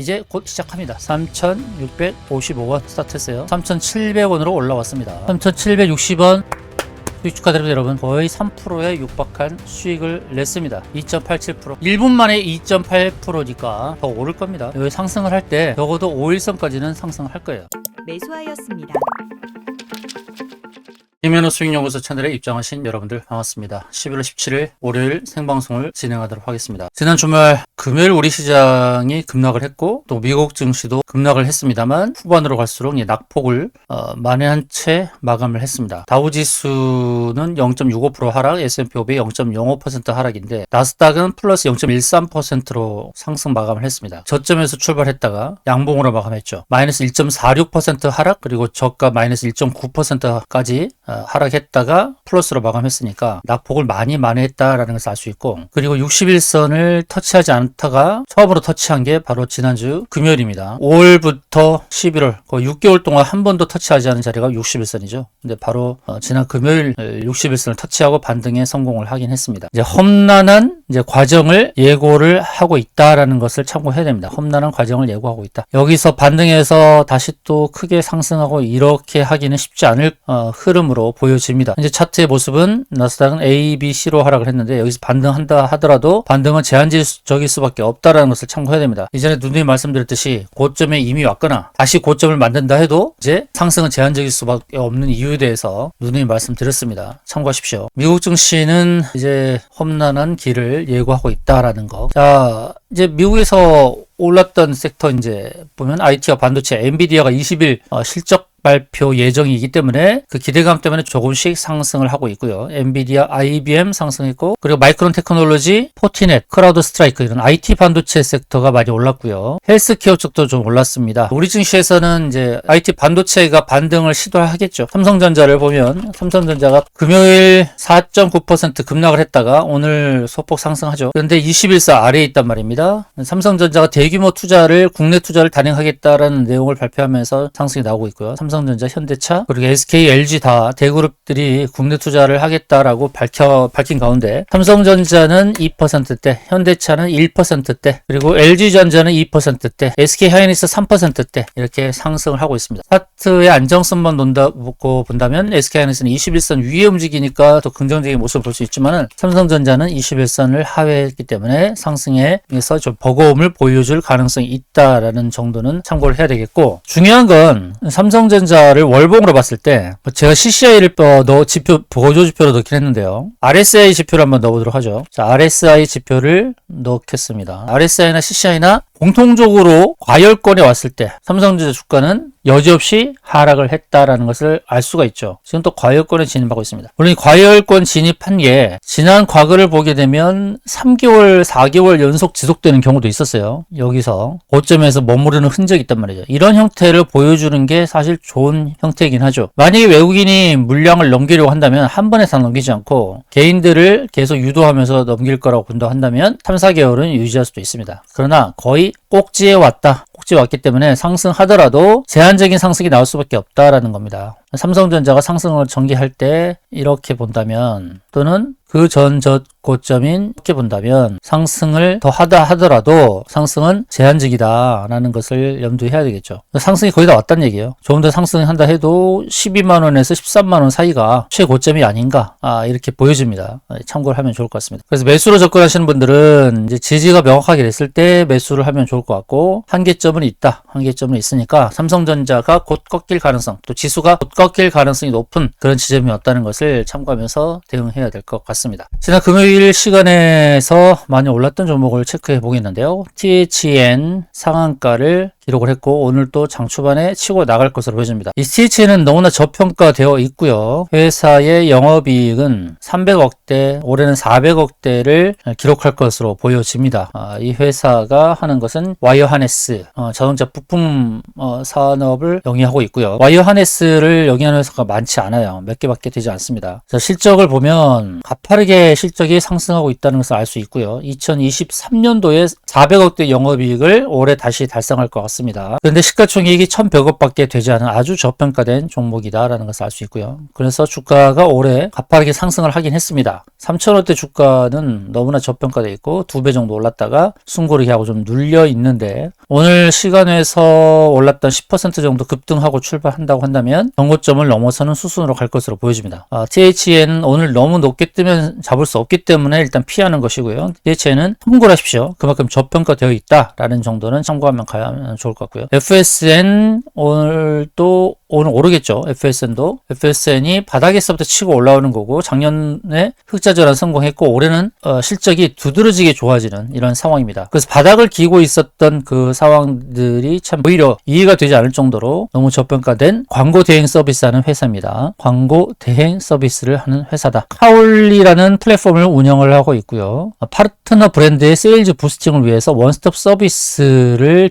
이제 곧 시작합니다. 3,655원 스타트했어요. 3,700원으로 올라왔습니다. 3,760원 수익 축하드립니다. 여러분, 거의 3%에 육박한 수익을 냈습니다. 2.87%, 1분 만에 2.8%니까 더 오를 겁니다. 여기 상승을 할 때 적어도 5일선까지는 상승을 할 거예요. 매수하였습니다. 김현우 수익연구소 채널에 입장하신 여러분들 반갑습니다. 11월 17일 월요일 생방송을 진행하도록 하겠습니다. 지난 주말 금요일 우리 시장이 급락을 했고 또 미국 증시도 급락을 했습니다만 후반으로 갈수록 낙폭을 만회한 채 마감을 했습니다. 다우지수는 0.65% 하락, S&P 500 0.05% 하락인데 나스닥은 플러스 0.13%로 상승 마감을 했습니다. 저점에서 출발했다가 양봉으로 마감했죠. 마이너스 1.46% 하락, 그리고 저가 마이너스 1.9%까지 하락했다가 플러스로 마감했으니까 낙폭을 많이 만회했다라는 것을 알 수 있고, 그리고 61선을 터치하지 않다가 처음으로 터치한 게 바로 지난주 금요일입니다. 5월부터 11월 거의 6개월 동안 한 번도 터치하지 않은 자리가 61선이죠. 근데 바로 지난 금요일 61선을 터치하고 반등에 성공을 하긴 했습니다. 이제 험난한 과정을 예고를 하고 있다라는 것을 참고해야 됩니다. 험난한 과정을 예고하고 있다. 여기서 반등해서 다시 또 크게 상승하고 이렇게 하기는 쉽지 않을 흐름으로 보여집니다. 이제 차트의 모습은 나스닥은 A, B, C로 하락을 했는데 여기서 반등한다 하더라도 반등은 제한적일 수밖에 없다라는 것을 참고해야 됩니다. 이전에 누누이 말씀드렸듯이 고점에 이미 왔거나 다시 고점을 만든다 해도 이제 상승은 제한적일 수밖에 없는 이유에 대해서 누누이 말씀드렸습니다. 참고하십시오. 미국 증시는 이제 험난한 길을 예고하고 있다라는 거. 자, 이제 미국에서 올랐던 섹터 이제 보면 IT와 반도체, 엔비디아가 20일 실적 발표 예정이기 때문에 그 기대감 때문에 조금씩 상승을 하고 있고요. 엔비디아, IBM 상승했고, 그리고 마이크론 테크놀로지, 포티넷, 크라우드 스트라이크 이런 IT 반도체 섹터가 많이 올랐고요. 헬스케어 쪽도 좀 올랐습니다. 우리 증시에서는 이제 IT 반도체가 반등을 시도하겠죠. 삼성전자를 보면 삼성전자가 금요일 4.9% 급락을 했다가 오늘 소폭 상승하죠. 그런데 21사 아래에 있단 말입니다. 삼성전자가 대규모 투자를, 국내 투자를 단행하겠다라는 내용을 발표하면서 상승이 나오고 있고요. 삼성전자, 현대차, 그리고 SK, LG 다 대그룹들이 국내 투자를 하겠다라고 밝힌 가운데 삼성전자는 2%대, 현대차는 1%대, 그리고 LG전자는 2%대, SK하이닉스 3%대 이렇게 상승을 하고 있습니다. 차트의 안정성만 놓고 본다면 SK하이닉스는 21선 위에 움직이니까 더 긍정적인 모습을 볼 수 있지만 삼성전자는 21선을 하회했기 때문에 상승에서 좀 버거움을 보여줄 가능성이 있다라는 정도는 참고를 해야 되겠고, 중요한 건 삼성전자를 월봉으로 봤을 때 제가 CCI를 보조 지표로 넣긴 했는데요. RSI 지표를 한번 넣어보도록 하죠. 자, RSI 지표를 넣겠습니다. RSI나 CCI나 공통적으로 과열권에 왔을 때 삼성전자 주가는 여지없이 하락을 했다라는 것을 알 수가 있죠. 지금 또 과열권에 진입하고 있습니다. 물론 이 과열권 진입한 게 지난 과거를 보게 되면 3개월, 4개월 연속 지속되는 경우도 있었어요. 여기서 고점에서 머무르는 흔적이 있단 말이죠. 이런 형태를 보여주는 게 사실 좋은 형태이긴 하죠. 만약에 외국인이 물량을 넘기려고 한다면 한 번에 다 넘기지 않고 개인들을 계속 유도하면서 넘길 거라고 본다고 한다면 3, 4개월은 유지할 수도 있습니다. 그러나 거의 꼭지에 왔기 때문에 상승하더라도 제한적인 상승이 나올 수밖에 없다라는 겁니다. 삼성전자가 상승을 전개할 때 이렇게 본다면, 또는 그 전 고점인 이렇게 본다면 상승을 더 하더라도 상승은 제한적이다라는 것을 염두해야 되겠죠. 상승이 거의 다 왔다는 얘기예요. 조금 더 상승한다 해도 12만원에서 13만원 사이가 최고점이 아닌가, 이렇게 보여집니다. 참고를 하면 좋을 것 같습니다. 그래서 매수로 접근하시는 분들은 이제 지지가 명확하게 됐을 때 매수를 하면 좋을 것 같고, 한계점은 있으니까 삼성전자가 곧 꺾일 가능성, 또 지수가 곧 꺾일 가능성이 높은 그런 지점이 왔다는 것을 참고하면서 대응해야 될 것 같습니다. 지난 금요일 시간에서 많이 올랐던 종목을 체크해 보겠는데요. THN 상한가를 기록을 했고 오늘 또 장 초반에 치고 나갈 것으로 보여집니다. 이 THN은 너무나 저평가되어 있고요. 회사의 영업이익은 300억대, 올해는 400억대를 기록할 것으로 보여집니다. 이 회사가 하는 것은 와이어 하네스, 자동차 부품 산업을 영위하고 있고요. 와이어 하네스를 영위하는 회사가 많지 않아요. 몇 개밖에 되지 않습니다. 자, 실적을 보면 가파르게 실적이 상승하고 있다는 것을 알 수 있고요. 2023년도에 400억대 영업이익을 올해 다시 달성할 것 같습니다. 같습니다. 그런데 시가총액이 1,100억밖에 되지 않은 아주 저평가된 종목이다라는 것을 알 수 있고요. 그래서 주가가 올해 가파르게 상승을 하긴 했습니다. 3,000원대 주가는 너무나 저평가되어 있고 2배 정도 올랐다가 숨고르기하고 좀 눌려 있는데, 오늘 시간에서 올랐던 10% 정도 급등하고 출발한다고 한다면 정고점을 넘어서는 수순으로 갈 것으로 보여집니다. THN은 오늘 너무 높게 뜨면 잡을 수 없기 때문에 일단 피하는 것이고요. THN은 참고하십시오. 그만큼 저평가되어 있다라는 정도는 참고하면 가면 좋을 것 같고요. FSN 오늘 오르겠죠. FSN이 바닥에서부터 치고 올라오는 거고, 작년에 흑자전환 성공했고 올해는 실적이 두드러지게 좋아지는 이런 상황입니다. 그래서 바닥을 기고 있었던 그 상황들이 참 오히려 이해가 되지 않을 정도로 너무 저평가된 광고 대행 서비스하는 회사입니다. 광고 대행 서비스를 하는 회사다. 카올리라는 플랫폼을 운영을 하고 있고요. 파트너 브랜드의 세일즈 부스팅을 위해서 원스톱 서비스를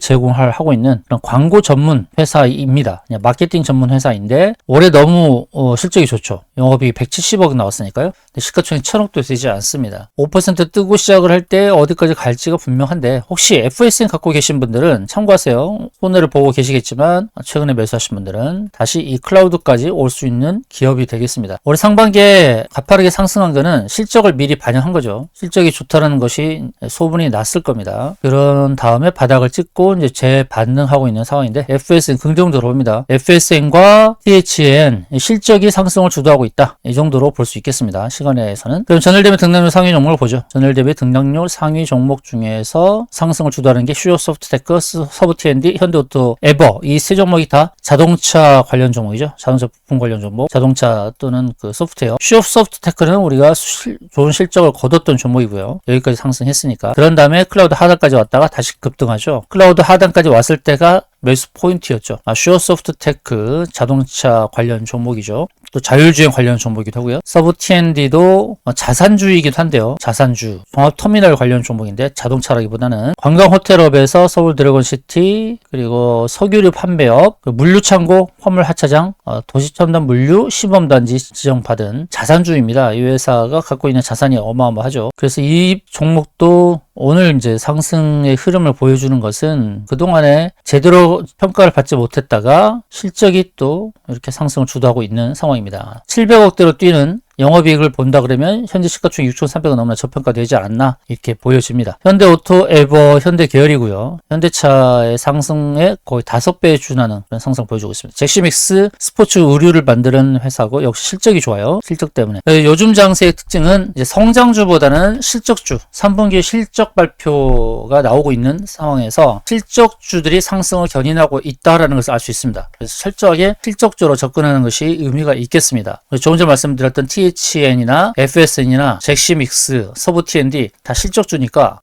하고 있는 그런 광고 전문 회사입니다. 그냥 마케팅 전문 회사인데 올해 너무 실적이 좋죠. 영업이익 170억 나왔으니까요. 근데 시가총액 1,000억도 되지 않습니다. 5% 뜨고 시작을 할 때 어디까지 갈지가 분명한데, 혹시 FSN 갖고 계신 분들은 참고하세요. 손해를 보고 계시겠지만 최근에 매수하신 분들은 다시 이 클라우드까지 올 수 있는 기업이 되겠습니다. 올해 상반기에 가파르게 상승한 거는 실적을 미리 반영한 거죠. 실적이 좋다는 것이 소문이 났을 겁니다. 그런 다음에 바닥을 찍고 이제 재반등하고 있는 상황인데, FSN 긍정적으로 봅니다. FSN과 THN 실적이 상승을 주도하고 있다. 이 정도로 볼 수 있겠습니다. 시간에서는. 그럼 전일 대비 등락률 상위 종목을 보죠. 전일 대비 등락률 상위 종목 중에서 상승을 주도하는 게 슈어소프트테크, 서브TND, 현대오토, 에버, 이 세 종목이 다 자동차 관련 종목이죠. 자동차 부품 관련 종목, 자동차 또는 그 소프트웨어. 슈어소프트테크는 우리가 좋은 실적을 거뒀던 종목이고요. 여기까지 상승했으니까. 그런 다음에 클라우드 하단까지 왔다가 다시 급등하죠. 클라우드 하단까지 왔을 때가 매수 포인트였죠. 슈어소프트테크 자동차 관련 종목이죠. 또 자율주행 관련 종목이기도 하고요. 서브TND도 자산주이기도 한데요. 자산주, 종합터미널 관련 종목인데 자동차라기보다는 관광호텔업에서 서울드래곤시티, 그리고 석유류 판매업, 물류창고, 화물하차장, 도시첨단 물류 시범단지 지정받은 자산주입니다. 이 회사가 갖고 있는 자산이 어마어마하죠. 그래서 이 종목도 오늘 이제 상승의 흐름을 보여주는 것은 그동안에 제대로 평가를 받지 못했다가 실적이 또 이렇게 상승을 주도하고 있는 상황입니다. 700억대로 뛰는 영업이익을 본다 그러면 현재 시가총액 6,300원 너무나 저평가되지 않나 이렇게 보여집니다. 현대오토, 에버, 현대 계열이고요. 현대차의 상승에 거의 5배에 준하는 그런 상승을 보여주고 있습니다. 잭시믹스 스포츠 의류를 만드는 회사고 역시 실적이 좋아요. 실적 때문에. 요즘 장세의 특징은 이제 성장주보다는 실적주, 3분기 실적 발표가 나오고 있는 상황에서 실적주들이 상승을 견인하고 있다라는 것을 알 수 있습니다. 그래서 철저하게 실적주로 접근하는 것이 의미가 있겠습니다. 조금 전에 말씀드렸던 THN이나 FSN이나 잭시믹스, 서브TND 다 실적주니까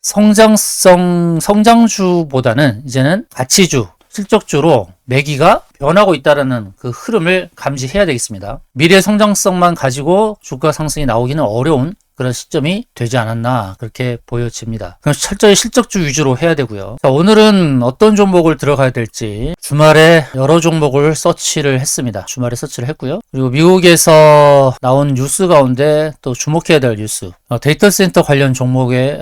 성장주보다는 이제는 가치주, 실적주로 매기가 변하고 있다는 그 흐름을 감지해야 되겠습니다. 미래 성장성만 가지고 주가 상승이 나오기는 어려운 그런 시점이 되지 않았나 그렇게 보여집니다. 그럼 철저히 실적주 위주로 해야 되고요. 자, 오늘은 어떤 종목을 들어가야 될지 주말에 여러 종목을 서치를 했습니다. 주말에 서치를 했고요. 그리고 미국에서 나온 뉴스 가운데 또 주목해야 될 뉴스, 데이터 센터 관련 종목에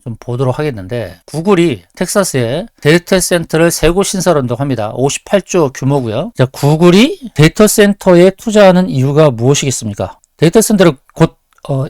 좀 보도록 하겠는데, 구글이 텍사스에 데이터 센터를 3곳 신설한다고 합니다. 58조 규모고요. 자, 구글이 데이터 센터에 투자하는 이유가 무엇이겠습니까? 데이터 센터를 곧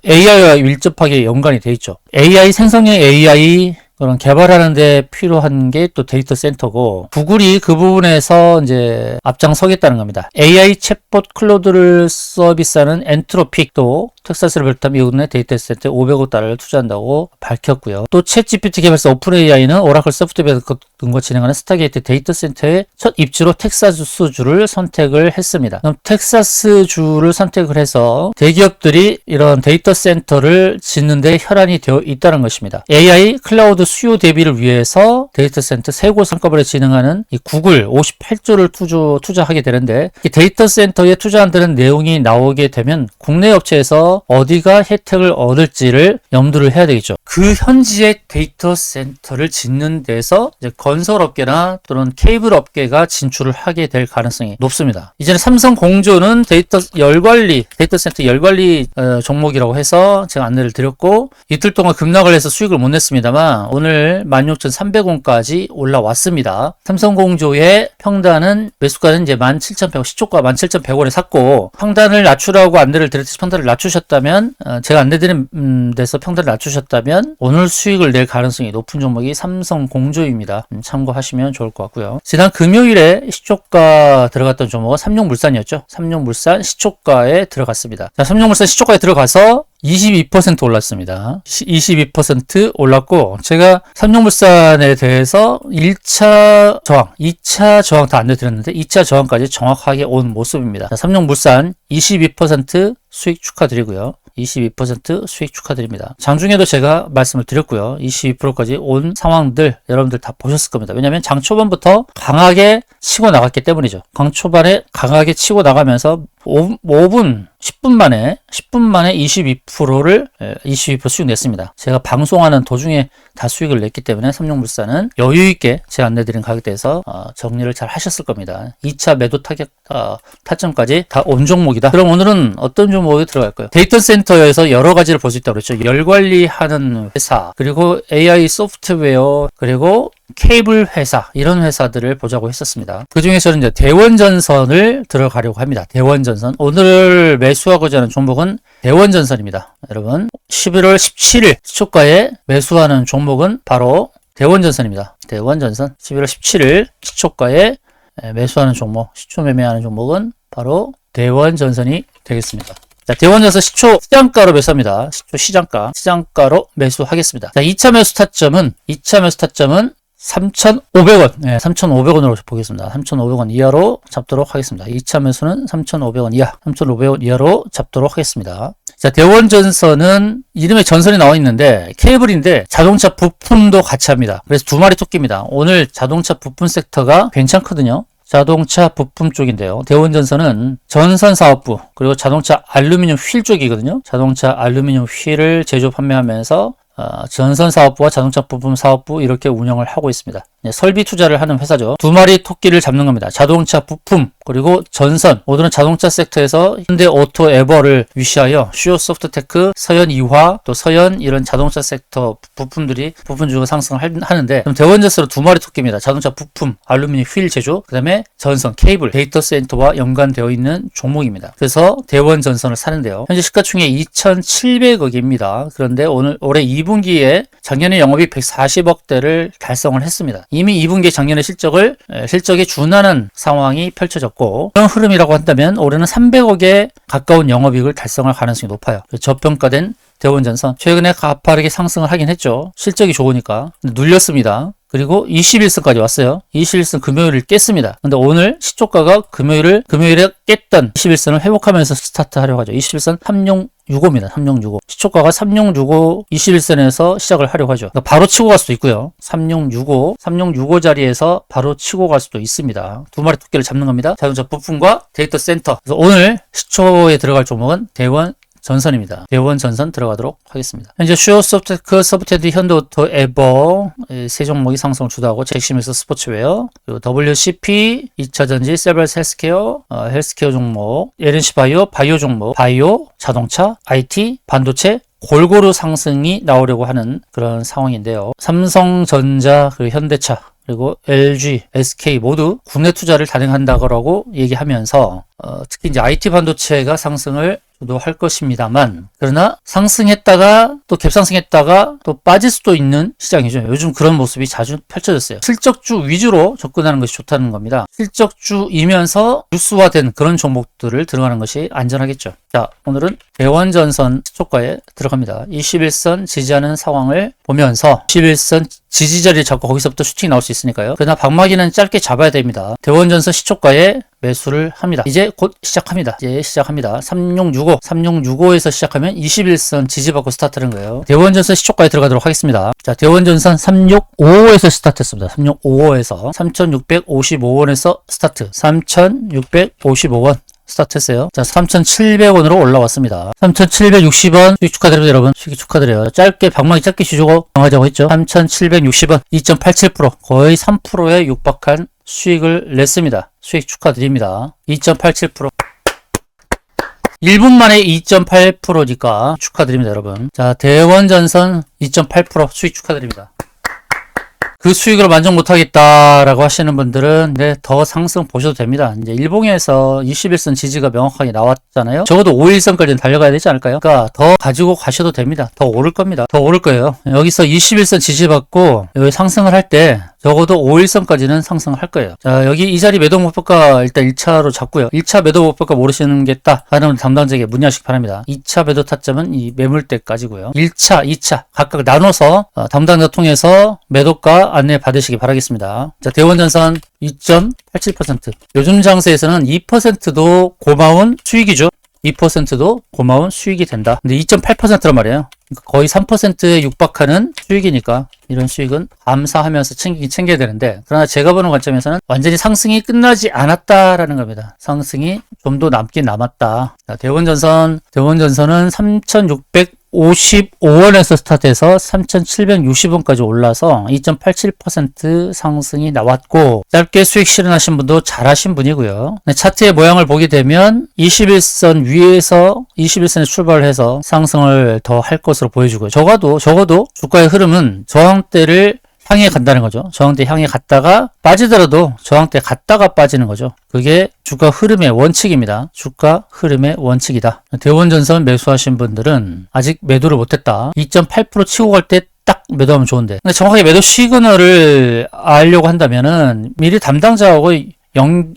AI와 밀접하게 연관이 돼 있죠. AI, 생성형 AI 그런 개발하는 데 필요한 게 또 데이터 센터고, 구글이 그 부분에서 이제 앞장서겠다는 겁니다. AI 챗봇 클로드를 서비스하는 엔트로픽도 텍사스를 비롯한 미국 내 데이터 센터에 500억 달러를 투자한다고 밝혔고요. 또 챗GPT 개발사 오픈 AI는 오라클 소프트웨어 등과 진행하는 스타게이트 데이터 센터의 첫 입지로 텍사스주를 선택을 했습니다. 그럼 텍사스주를 선택을 해서 대기업들이 이런 데이터 센터를 짓는 데 혈안이 되어 있다는 것입니다. AI 클라우드 수요 대비를 위해서 데이터 센터 3곳 한꺼번에 진행하는 이 구글 58조를 투자하게 되는데, 이 데이터 센터에 투자한다는 내용이 나오게 되면 국내 업체에서 중에서 어디가 혜택을 얻을지를 염두를 해야 되겠죠. 그 현지의 데이터 센터를 짓는 데서 이제 건설업계나 또는 케이블 업계가 진출을 하게 될 가능성이 높습니다. 이제는 삼성 공조는 데이터 센터 열관리 종목이라고 해서 제가 안내를 드렸고, 이틀 동안 급락을 해서 수익을 못 냈습니다만 오늘 16,300원까지 올라왔습니다. 삼성 공조의 평단은 매수가는 이제 17,100원, 시초가 17,100원에 샀고, 평단을 낮추라고 안내를 드렸듯이 평단을 낮추셨다면, 제가 안내드린 데서 평단을 낮추셨다면 오늘 수익을 낼 가능성이 높은 종목이 삼성 공조입니다. 참고하시면 좋을 것 같고요. 지난 금요일에 시초가 들어갔던 종목은 삼용물산이었죠. 삼용물산 시초가에 들어갔습니다. 자, 삼용물산 시초가에 들어가서 22% 올랐습니다. 22% 올랐고, 제가 삼용물산에 대해서 1차 저항, 2차 저항 다 안내드렸는데 2차 저항까지 정확하게 온 모습입니다. 자, 삼용물산 22% 수익 축하드리고요. 22% 수익 축하드립니다. 장중에도 제가 말씀을 드렸고요. 22%까지 온 상황들 여러분들 다 보셨을 겁니다. 왜냐하면 장 초반부터 강하게 치고 나갔기 때문이죠. 강 초반에 강하게 치고 나가면서 10분 만에 22% 수익 냈습니다. 제가 방송하는 도중에 다 수익을 냈기 때문에 삼용물산은 여유있게 제가 안내드린 가격대에서 정리를 잘 하셨을 겁니다. 2차 매도 타점까지 다 온 종목이다. 그럼 오늘은 어떤 종목이 들어갈까요? 데이터 센터에서 여러 가지를 볼 수 있다고 그랬죠. 열 관리하는 회사, 그리고 AI 소프트웨어, 그리고 케이블 회사, 이런 회사들을 보자고 했었습니다. 그 중에서는 이제 대원전선을 들어가려고 합니다. 대원전선. 오늘 매수하고자 하는 종목은 대원전선입니다. 여러분, 11월 17일 시초가에 매수하는 종목은 바로 대원전선입니다. 대원전선. 11월 17일 시초가에 매수하는 종목, 시초 매매하는 종목은 바로 대원전선이 되겠습니다. 자, 대원전선 시초 시장가로 매수합니다. 시초 시장가로 매수하겠습니다. 자, 2차 매수 타점은 3,500원. 네, 3,500원으로 보겠습니다. 3,500원 이하로 잡도록 하겠습니다. 2차 매수는 3,500원 이하, 3,500원 이하로 잡도록 하겠습니다. 자, 대원전선은 이름에 전선이 나와 있는데 케이블인데 자동차 부품도 같이 합니다. 그래서 두 마리 토끼입니다. 오늘 자동차 부품 섹터가 괜찮거든요. 자동차 부품 쪽인데요. 대원전선은 전선사업부, 그리고 자동차 알루미늄 휠 쪽이거든요. 자동차 알루미늄 휠을 제조 판매하면서 전선사업부와 자동차 부품 사업부 이렇게 운영을 하고 있습니다. 설비 투자를 하는 회사죠. 두 마리 토끼를 잡는 겁니다. 자동차 부품, 그리고 전선. 오늘은 자동차 섹터에서 현대 오토 에버를 위시하여 슈어 소프트테크, 서현 이화, 또 서현 이런 자동차 섹터 부품들이 부분주가 상승을 하는데, 그럼 대원전선은 두 마리 토끼입니다. 자동차 부품, 알루미늄 휠 제조, 그 다음에 전선, 케이블, 데이터 센터와 연관되어 있는 종목입니다. 그래서 대원전선을 사는데요. 현재 시가총액 2,700억입니다. 그런데 올해 2분기에 작년에 영업이익 140억대를 달성을 했습니다. 이미 2분기 작년의 실적에 준하는 상황이 펼쳐졌고, 그런 흐름이라고 한다면 올해는 300억에 가까운 영업이익을 달성할 가능성이 높아요. 저평가된 대원전선 최근에 가파르게 상승을 하긴 했죠. 실적이 좋으니까. 눌렸습니다. 그리고 21선까지 왔어요. 21선 금요일을 깼습니다. 근데 오늘 시초가가 금요일에 깼던 21선을 회복하면서 스타트 하려고 하죠. 21선 3665입니다. 3665. 시초가가 3665 21선에서 시작을 하려고 하죠. 그러니까 바로 치고 갈 수도 있고요. 3665 자리에서 바로 치고 갈 수도 있습니다. 두 마리 토끼를 잡는 겁니다. 자동차 부품과 데이터 센터. 그래서 오늘 시초에 들어갈 종목은 대원전선입니다. 대원전선 들어가도록 하겠습니다. 현재 슈어 소프트테크, 서브텐드, 현대오토, 에버 세 종목이 상승을 주도하고, 잭시밀스 스포츠웨어, 그리고 WCP, 2차전지, 세브란스 헬스케어, 헬스케어 종목, LNC 바이오 종목, 바이오, 자동차, IT, 반도체 골고루 상승이 나오려고 하는 그런 상황인데요. 삼성전자, 그리고 현대차, 그리고 LG, SK 모두 국내 투자를 단행한다고 얘기하면서 특히 이제 IT 반도체가 상승을 주도할 것입니다만, 그러나 상승했다가 또 갭상승했다가 또 빠질 수도 있는 시장이죠. 요즘 그런 모습이 자주 펼쳐졌어요. 실적주 위주로 접근하는 것이 좋다는 겁니다. 실적주이면서 뉴스화된 그런 종목들을 들어가는 것이 안전하겠죠. 자, 오늘은 대원전선 시초가에 들어갑니다. 21선 지지하는 상황을 보면서 21선 지지자리를 잡고 거기서부터 슈팅이 나올 수 있으니까요. 그러나 방망이는 짧게 잡아야 됩니다. 대원전선 시초가에 매수를 합니다. 이제 곧 시작합니다. 3665에서 시작하면 21선 지지받고 스타트하는 거예요. 대원전선 시초가에 들어가도록 하겠습니다. 자, 대원전선 3655에서 스타트했습니다. 3655에서 3655원에서 스타트. 3655원 스타트했어요. 자, 3,700원으로 올라왔습니다. 3,760원 수익 축하드립니다, 여러분. 수익 축하드려요. 짧게 방망이 짧게 쉬고 정하자고 했죠. 3,760원 2.87% 거의 3%에 육박한 수익을 냈습니다. 수익 축하드립니다. 2.87% 1분 만에 2.8%니까 축하드립니다, 여러분. 자, 대원전선 2.8% 수익 축하드립니다. 그 수익으로 만족 못하겠다라고 하시는 분들은 더 상승 보셔도 됩니다. 이제 일봉에서 21선 지지가 명확하게 나왔잖아요. 적어도 5일선까지는 달려가야 되지 않을까요? 그러니까 더 가지고 가셔도 됩니다. 더 오를 겁니다. 더 오를 거예요. 여기서 21선 지지받고 여기 상승을 할 때 적어도 5일선까지는 상승을 할 거예요. 자, 여기 이 자리 매도 목표가 일단 1차로 잡고요. 1차 매도 목표가 모르시는 게 딱 하는 담당자에게 문의하시기 바랍니다. 2차 매도 타점은 이 매물대까지고요. 1차, 2차 각각 나눠서 담당자 통해서 매도가 안내 받으시기 바라겠습니다. 자, 대원전선 2.87%. 요즘 장세에서는 2%도 고마운 수익이죠. 2%도 고마운 수익이 된다. 근데 2.8%란 말이에요. 거의 3%에 육박하는 수익이니까 이런 수익은 감사하면서 챙겨야 되는데, 그러나 제가 보는 관점에서는 완전히 상승이 끝나지 않았다라는 겁니다. 상승이 좀 더 남긴 남았다. 자, 대원전선은 3,655원에서 스타트해서 3,760원까지 올라서 2.87% 상승이 나왔고, 짧게 수익 실현하신 분도 잘하신 분이고요. 차트의 모양을 보게 되면 21선 위에서 21선에 출발을 해서 상승을 더 할 것으로 보여주고요. 적어도 주가의 흐름은 저항대를 향해 간다는 거죠. 저항대 향해 갔다가 빠지더라도 저항대 갔다가 빠지는 거죠. 그게 주가 흐름의 원칙입니다. 주가 흐름의 원칙이다. 대원전선 매수하신 분들은 아직 매도를 못했다. 2.8% 치고 갈 때 딱 매도하면 좋은데, 근데 정확하게 매도 시그널을 알려고 한다면은 미리 담당자하고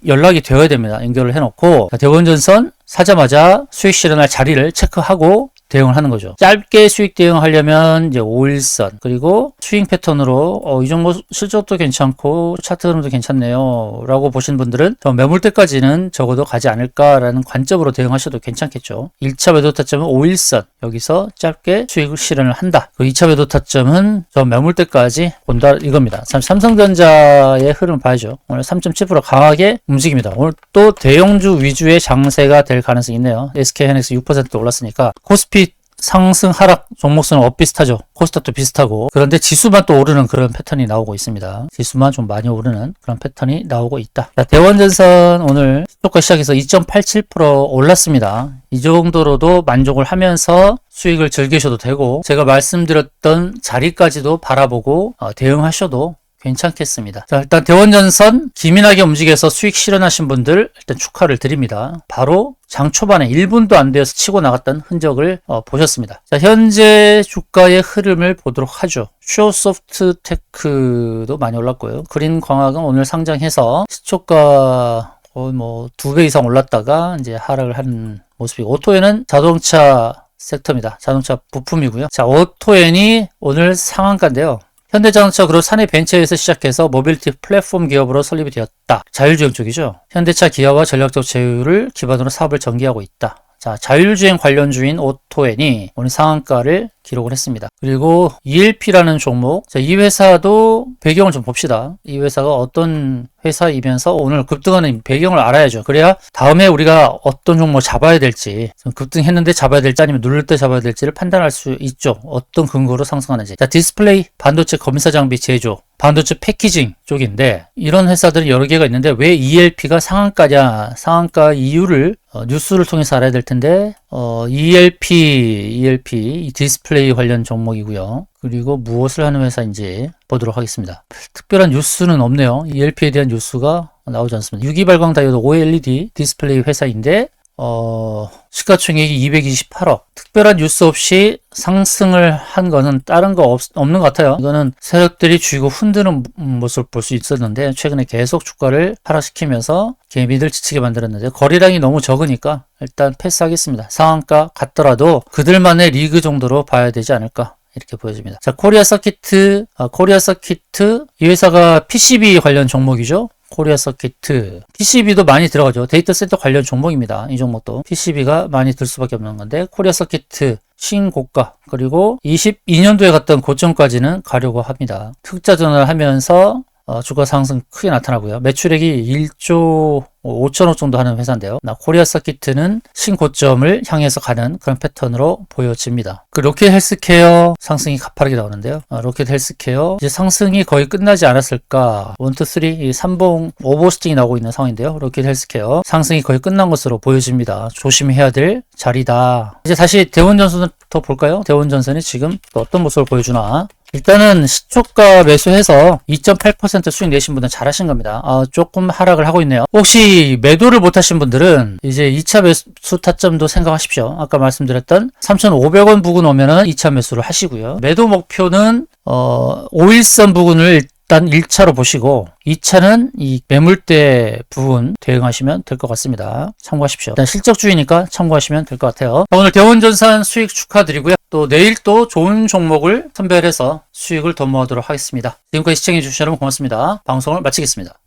연락이 되어야 됩니다. 연결을 해놓고 대원전선 사자마자 수익 실현할 자리를 체크하고 대응을 하는 거죠. 짧게 수익 대응하려면 이제 5일선, 그리고 스윙 패턴으로 이 정도 실적도 괜찮고 차트 흐름도 괜찮네요 라고 보신 분들은 매물대까지는 적어도 가지 않을까라는 관점으로 대응하셔도 괜찮겠죠. 1차 매도 타점은 5일선, 여기서 짧게 수익을 실현을 한다. 그 2차 매도 타점은 매물대까지 본다 이겁니다. 삼성전자의 흐름 봐야죠. 오늘 3.7% 강하게 움직입니다. 오늘 또 대형주 위주의 장세가 될 가능성이 있네요. SK하이닉스 6% 올랐으니까 코스피 상승 하락 종목수는 비슷하죠. 코스닥도 비슷하고. 그런데 지수만 또 오르는 그런 패턴이 나오고 있습니다. 지수만 좀 많이 오르는 그런 패턴이 나오고 있다. 자, 대원전선 오늘 시초가 시작해서 2.87% 올랐습니다. 이 정도로도 만족을 하면서 수익을 즐기셔도 되고, 제가 말씀드렸던 자리까지도 바라보고 대응하셔도 괜찮겠습니다. 자, 일단 대원전선 기민하게 움직여서 수익 실현하신 분들 일단 축하를 드립니다. 바로 장 초반에 1분도 안 되어서 치고 나갔던 흔적을 보셨습니다. 자, 현재 주가의 흐름을 보도록 하죠. 슈어소프트테크도 많이 올랐고요. 그린광학은 오늘 상장해서 시초가 거의 2배 이상 올랐다가 이제 하락을 한 모습이고, 오토에는 자동차 섹터입니다. 자동차 부품이고요. 자, 오토엔이 오늘 상한가인데요. 현대자동차 그룹 사내벤처에서 시작해서 모빌리티 플랫폼 기업으로 설립이 되었다. 자율주행 쪽이죠. 현대차 기아와 전략적 제휴를 기반으로 사업을 전개하고 있다. 자, 자율주행 관련주인 오토엔이 오늘 상한가를 기록을 했습니다. 그리고 ELP라는 종목, 자, 이 회사도 배경을 좀 봅시다. 이 회사가 어떤 회사이면서 오늘 급등하는 배경을 알아야죠. 그래야 다음에 우리가 어떤 종목을 잡아야 될지, 급등했는데 잡아야 될지 아니면 누를 때 잡아야 될지를 판단할 수 있죠. 어떤 근거로 상승하는지. 자, 디스플레이, 반도체 검사 장비 제조, 반도체 패키징 쪽인데, 이런 회사들이 여러 개가 있는데 왜 ELP가 상한가냐, 상한가 이유를 뉴스를 통해서 알아야 될 텐데, ELP 이 디스플레이 관련 종목이고요. 그리고 무엇을 하는 회사인지 보도록 하겠습니다. 특별한 뉴스는 없네요. ELP에 대한 뉴스가 나오지 않습니다. 유기발광 다이오드 OLED 디스플레이 회사인데 시가총액이 228억. 특별한 뉴스 없이 상승을 한 거는 다른 거 없는 것 같아요. 이거는 세력들이 쥐고 흔드는 모습을 볼 수 있었는데, 최근에 계속 주가를 하락시키면서 개미들 지치게 만들었는데, 거래량이 너무 적으니까 일단 패스하겠습니다. 상한가 같더라도 그들만의 리그 정도로 봐야 되지 않을까, 이렇게 보여집니다. 자, 코리아 서키트, 이 회사가 PCB 관련 종목이죠. 코리아 서키트. PCB도 많이 들어가죠. 데이터 센터 관련 종목입니다. 이 종목도 PCB가 많이 들 수밖에 없는 건데, 코리아 서키트 신고가, 그리고 22년도에 갔던 고점까지는 가려고 합니다. 흑자 전환을 하면서 주가 상승 크게 나타나고요. 매출액이 1조 5천억 정도 하는 회사인데요. 코리아 서키트는 신고점을 향해서 가는 그런 패턴으로 보여집니다. 그 로켓 헬스케어 상승이 가파르게 나오는데요. 로켓 헬스케어 이제 상승이 거의 끝나지 않았을까. 1, 2, 3, 이 3봉 오버스팅이 나오고 있는 상황인데요. 로켓 헬스케어 상승이 거의 끝난 것으로 보여집니다. 조심해야 될 자리다. 이제 다시 대원전선부터 볼까요? 대원전선이 지금 또 어떤 모습을 보여주나. 일단은 시초가 매수해서 2.8% 수익 내신 분들은 잘하신 겁니다. 조금 하락을 하고 있네요. 혹시 매도를 못하신 분들은 이제 2차 매수 타점도 생각하십시오. 아까 말씀드렸던 3,500원 부근 오면은 2차 매수를 하시고요. 매도 목표는 5일선 부근을 일단 1차로 보시고 2차는 이 매물대 부분 대응하시면 될 것 같습니다. 참고하십시오. 일단 실적주의니까 참고하시면 될 것 같아요. 오늘 대원전산 수익 축하드리고요. 또 내일 또 좋은 종목을 선별해서 수익을 도모하도록 하겠습니다. 지금까지 시청해주신 여러분 고맙습니다. 방송을 마치겠습니다.